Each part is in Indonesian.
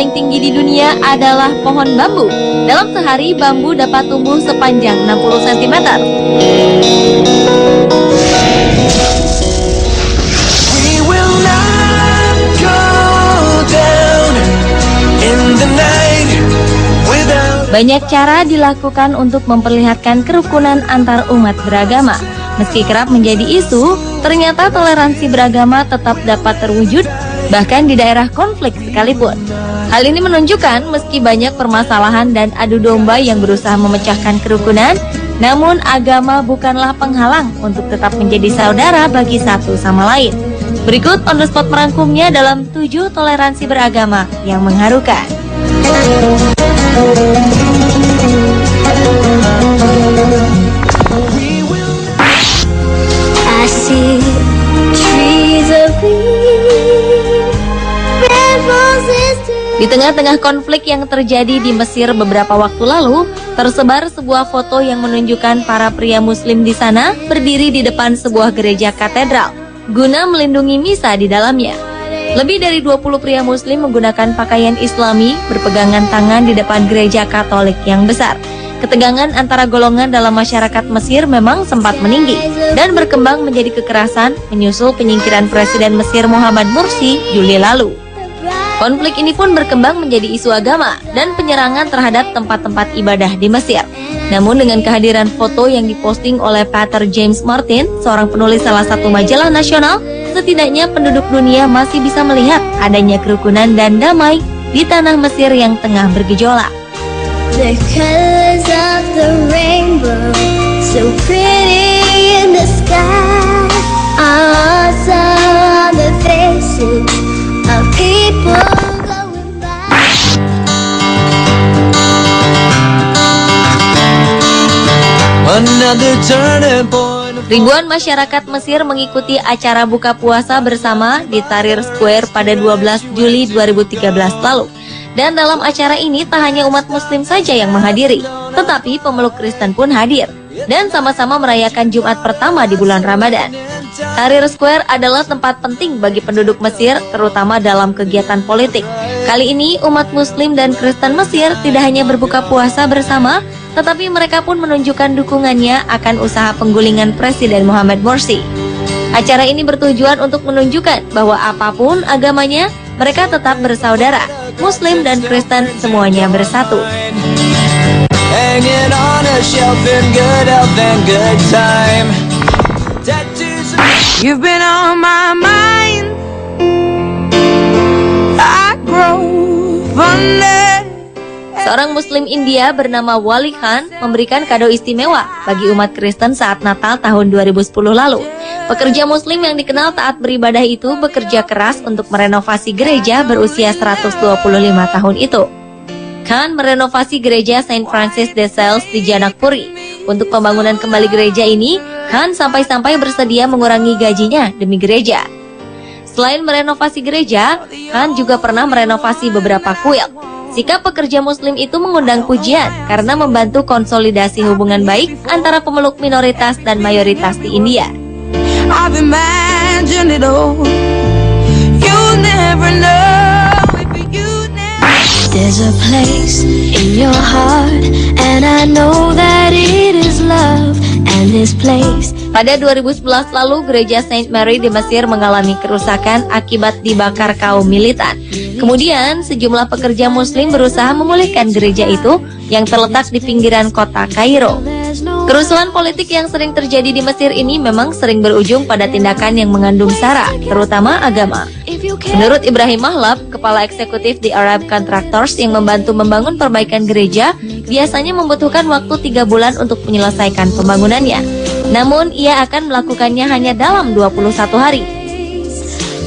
paling tinggi di dunia adalah pohon bambu. Dalam sehari, bambu dapat tumbuh sepanjang 60 cm. Banyak cara dilakukan untuk memperlihatkan kerukunan antar umat beragama. Meski kerap menjadi isu, ternyata toleransi beragama tetap dapat terwujud, bahkan di daerah konflik sekalipun. Hal ini menunjukkan meski banyak permasalahan dan adu domba yang berusaha memecahkan kerukunan, namun agama bukanlah penghalang untuk tetap menjadi saudara bagi satu sama lain. Berikut on the spot merangkumnya dalam 7 toleransi beragama yang mengharukan. Di tengah-tengah konflik yang terjadi di Mesir beberapa waktu lalu, tersebar sebuah foto yang menunjukkan para pria muslim di sana berdiri di depan sebuah gereja katedral guna melindungi misa di dalamnya. Lebih dari 20 pria muslim menggunakan pakaian Islami berpegangan tangan di depan gereja Katolik yang besar. Ketegangan antara golongan dalam masyarakat Mesir memang sempat meninggi dan berkembang menjadi kekerasan menyusul penyingkiran Presiden Mesir Mohamed Morsi Juli lalu. Konflik ini pun berkembang menjadi isu agama dan penyerangan terhadap tempat-tempat ibadah di Mesir. Namun dengan kehadiran foto yang diposting oleh Pater James Martin, seorang penulis salah satu majalah nasional, setidaknya penduduk dunia masih bisa melihat adanya kerukunan dan damai di tanah Mesir yang tengah bergejolak. The colors of the rainbow, so pretty in the sky, also on the faces of people going by. Another turning point. Ribuan masyarakat Mesir mengikuti acara buka puasa bersama di Tahrir Square pada 12 Juli 2013 lalu. Dan dalam acara ini tak hanya umat muslim saja yang menghadiri, tetapi pemeluk Kristen pun hadir dan sama-sama merayakan Jumat pertama di bulan Ramadan. Tahrir Square adalah tempat penting bagi penduduk Mesir, terutama dalam kegiatan politik. Kali ini umat muslim dan Kristen Mesir tidak hanya berbuka puasa bersama, tetapi mereka pun menunjukkan dukungannya akan usaha penggulingan Presiden Mohamed Morsi. Acara ini bertujuan untuk menunjukkan bahwa apapun agamanya, mereka tetap bersaudara. Muslim dan Kristen semuanya bersatu. You've been on my mind. I grow fonder. Seorang Muslim India bernama Wali Khan memberikan kado istimewa bagi umat Kristen saat Natal tahun 2010 lalu. Pekerja Muslim yang dikenal taat beribadah itu bekerja keras untuk merenovasi gereja berusia 125 tahun itu. Khan merenovasi gereja Saint Francis de Sales di Janakpuri. Untuk pembangunan kembali gereja ini, Khan sampai-sampai bersedia mengurangi gajinya demi gereja. Selain merenovasi gereja, Khan juga pernah merenovasi beberapa kuil. Sikap pekerja Muslim itu mengundang pujian karena membantu konsolidasi hubungan baik antara pemeluk minoritas dan mayoritas di India. I've imagined it all. You'll never know if you never. There's a place in your heart, and I know that it is love, and this place. Pada 2011 lalu, gereja Saint Mary di Mesir mengalami kerusakan akibat dibakar kaum militan. Kemudian, sejumlah pekerja Muslim berusaha memulihkan gereja itu yang terletak di pinggiran kota Kairo. Kerusuhan politik yang sering terjadi di Mesir ini memang sering berujung pada tindakan yang mengandung sara, terutama agama. Menurut Ibrahim Mahlab, kepala eksekutif di Arab Contractors yang membantu membangun perbaikan gereja, biasanya membutuhkan waktu 3 bulan untuk menyelesaikan pembangunannya. Namun, ia akan melakukannya hanya dalam 21 hari.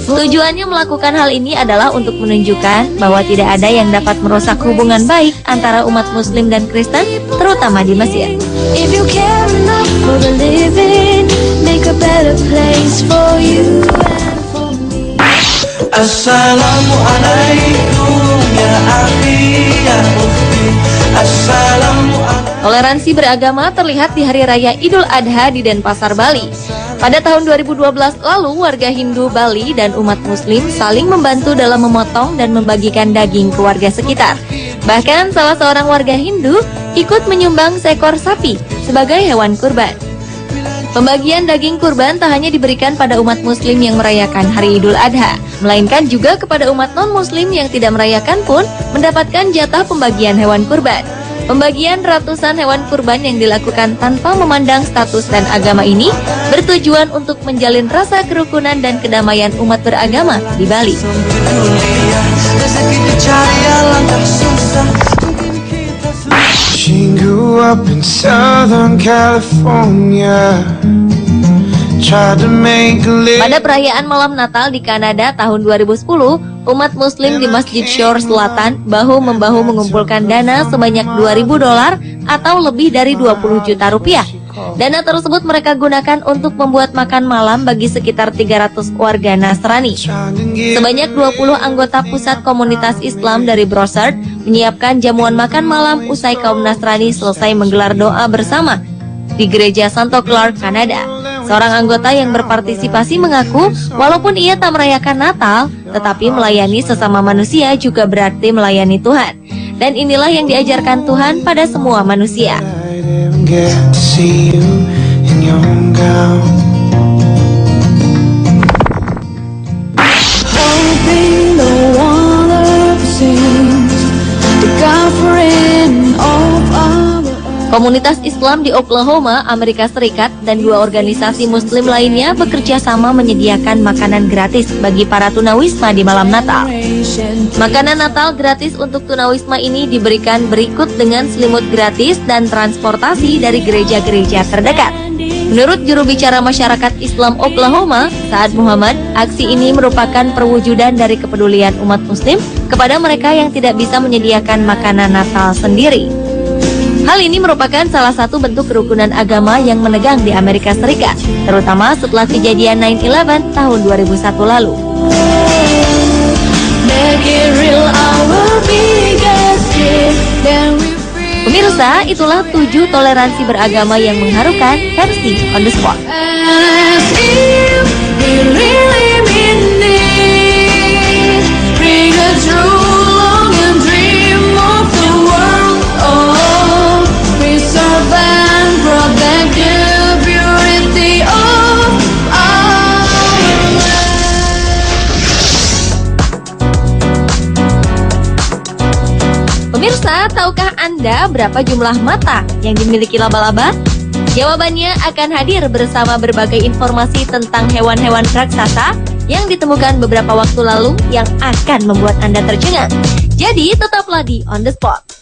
Tujuannya melakukan hal ini adalah untuk menunjukkan bahwa tidak ada yang dapat merusak hubungan baik antara umat Muslim dan Kristen, terutama di Mesir. If you care enough for the living, make a better place for you and for me. Assalamualaikum ya akhi ya ukhti. Assalamualaikum. Toleransi beragama terlihat di Hari Raya Idul Adha di Denpasar, Bali. Pada tahun 2012 lalu, warga Hindu Bali dan umat Muslim saling membantu dalam memotong dan membagikan daging ke warga sekitar. Bahkan salah seorang warga Hindu ikut menyumbang seekor sapi sebagai hewan kurban. Pembagian daging kurban tak hanya diberikan pada umat Muslim yang merayakan Hari Idul Adha, melainkan juga kepada umat non-Muslim yang tidak merayakan pun mendapatkan jatah pembagian hewan kurban. Pembagian ratusan hewan kurban yang dilakukan tanpa memandang status dan agama ini bertujuan untuk menjalin rasa kerukunan dan kedamaian umat beragama di Bali. She grew up in Southern California. Pada perayaan malam Natal di Kanada tahun 2010, umat Muslim di Masjid Shore Selatan bahu-membahu mengumpulkan dana sebanyak $2.000 atau lebih dari 20 juta rupiah. Dana tersebut mereka gunakan untuk membuat makan malam bagi sekitar 300 warga Nasrani. Sebanyak 20 anggota pusat komunitas Islam dari Brossard menyiapkan jamuan makan malam usai kaum Nasrani selesai menggelar doa bersama di Gereja Santo Clark, Kanada. Seorang anggota yang berpartisipasi mengaku, walaupun ia tak merayakan Natal, tetapi melayani sesama manusia juga berarti melayani Tuhan. Dan inilah yang diajarkan Tuhan pada semua manusia. Komunitas Islam di Oklahoma, Amerika Serikat, dan 2 organisasi Muslim lainnya bekerja sama menyediakan makanan gratis bagi para tunawisma di malam Natal. Makanan Natal gratis untuk tunawisma ini diberikan berikut dengan selimut gratis dan transportasi dari gereja-gereja terdekat. Menurut juru bicara masyarakat Islam Oklahoma, Saad Muhammad, aksi ini merupakan perwujudan dari kepedulian umat Muslim kepada mereka yang tidak bisa menyediakan makanan Natal sendiri. Hal ini merupakan salah satu bentuk kerukunan agama yang menegang di Amerika Serikat, terutama setelah kejadian 9/11 tahun 2001 lalu. Pemirsa, itulah 7 toleransi beragama yang mengharukan versi On The Spot. Pemirsa, tahukah Anda berapa jumlah mata yang dimiliki laba-laba? Jawabannya akan hadir bersama berbagai informasi tentang hewan-hewan raksasa yang ditemukan beberapa waktu lalu yang akan membuat Anda tercengang. Jadi tetaplah di On The Spot.